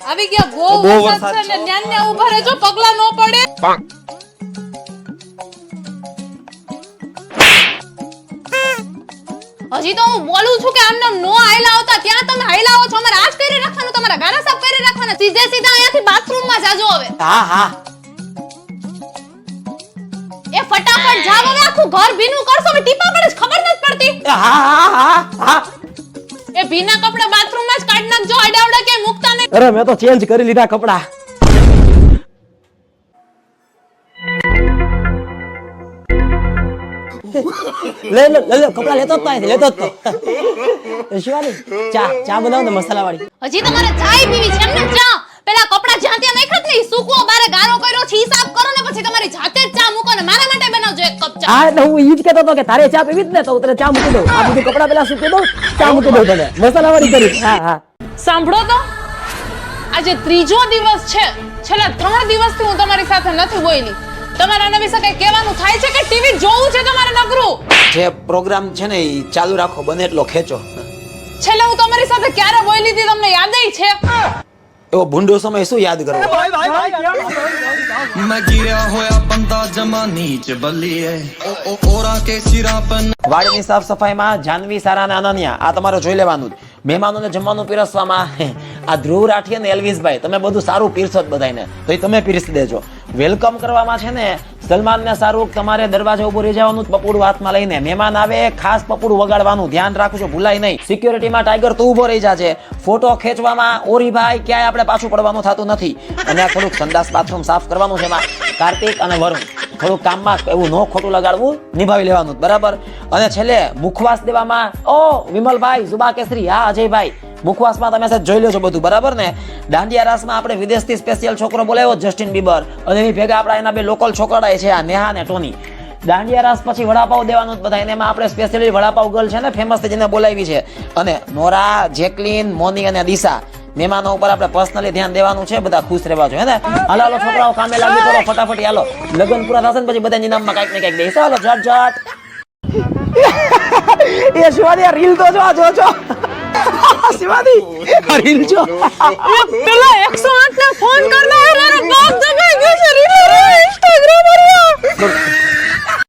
આવી ગયા બહુ વરસાદ છે ને ન્યાન્યા ઊભા રહેજો પગલા નો પડે. હજી તો હું બોલું છું કે આમને નો આયલા આવતા ત્યાં તમે આયલા આવો છો. અમારે આજ કરી રાખવાનું, તમારા ગાના સાફ કરી રાખવાના. સીધે સીધા અહીંયાથી બાથરૂમ માં જાજો હવે. હા હા એ ફટાફટ જાવ હવે, આખું ઘર ભીનું કરશો હવે ટીપા પડે ખબર નથી પડતી. હા હા હા એ ભીના કપડા બાથરૂમ માં જ કાઢ નાખજો, આડાવડા કે મુકતા નહીં. અરે મેં તો ચેન્જ કરી લીધા કપડા. લે લે લે કપડા લેતો જ તો લેતો જ તો. શિવાની ચા બનાવ ને મસાલા વાળી. હજી તમારે ચાય પીવી છે એમને? ચા પેલા કપડા જ્યાં ત્યાં નાખ્યા જ નહીં, સૂકવો બારે ગારો કર્યો છે, હિસાબ કરો ને પછી તમારી જાતે જ ચા મૂકો ને મારા માટે બનાવજો એક કપ ચા. હા એટલે હું ઈ જ કહેતો હતો કે તારે ચા પીવી જ ને તો તને ચા મૂકી દઉં. આ બધું કપડા પેલા સૂકી દઉં, ચા મૂકી દઉં તને મસાલા વાળી કરી. હા હા સાંભળો તો, આજે ત્રીજો દિવસ છે, છેલ્લા 3 દિવસથી હું તમારી સાથે નથી બોલી. તમારે આના વિશે કઈ કહેવાનું થાય છે કે ટીવી જોવું છે તમારે નકરું? જે પ્રોગ્રામ છે ને ઈ ચાલુ રાખો, બને એટલો ખેંચો. છેલ્લે હું તમારી સાથે ક્યારે બોલી હતી તમને યાદ છે? એવો ભૂંડો સમય શું યાદ કરવો? मैं गिरा होया बंदा जमा नीच बलिए ओरा के सिरा पर વાડીની સાફ સફાઈમાં જાનવી સારા અને અનન્યા આ તમારે જોઈ લેવાનું જ. મહેમાનોને જમવાનું પીરસવામાં આ ધ્રુવ રાઠી અને એલ્વિસભાઈ તમે બધું સારું પીરસો જ બધાને, તો તમે પીરસી દેજો. વેલકમ કરવામાં છે ને સલમાન ને શાહરુખ તમારે દરવાજા ઉપર રહી જવાનું, પપુડું હાથમાં લઈને. મહેમાન આવે ખાસ પપુડું વગાડવાનું, ધ્યાન રાખજો ભૂલાય નહીં. સિક્યોરિટીમાં ટાઈગર તું ઉભો રહી જાજે. ફોટો ખેંચવામાં ઓરીભાઈ ક્યાંય આપણે પાછું પડવાનું થતું નથી. અને આ થોડુંક સંડાસ બાથરૂમ સાફ કરવાનું છે એમાં કાર્તિક અને વરુણ થોડુંક કામમાં એવું નો ખોટું લગાડવું, નિભાવી લેવાનું બરાબર. અને છેલ્લે મુખવાસ દેવામાં ઓ વિમલભાઈ, જુબા કેસરી, હા અજયભાઈ, મુખવાસમાં તમે જોઈ લેજો બધું બરાબર ને. દાંડિયા રાસમાં આપણે વિદેશથી સ્પેશિયલ છોકરો બોલાવ્યો જસ્ટિન બીબર, અને એની ભેગા આપણા એના બે લોકલ છોકરા છે આ નેહા ને ટોની. દાંડિયા રાસ પછી વડાપાવ દેવાનું જ બધા, એમાં આપણે સ્પેશિયલી વડાપાવ ગર્લ છે ને ફેમસ જેને બોલાવી છે. અને નોરા, જેકલીન, મોની અને દિશા મહેમાનો ઉપર આપણે પર્સનલી ધ્યાન દેવાનું છે, બધા ખુશ રહેવા જોઈએ હે ને. હાલો હાલો છોકરાઓ કામે લાગી પડો ફટાફટ. હાલો લગન પૂરા થશે ને પછી બધા ઇનામમાં કઈક ને કઈક દેશે. હાલો ઝટ ઝટ. એ શિવાની રીલ તો જો શિવાની રીલ જો પેલા 108 ને ફોન કરવાનો મારો બાપ દબાઈ ગયો છે. ઇન્સ્ટાગ્રામ પર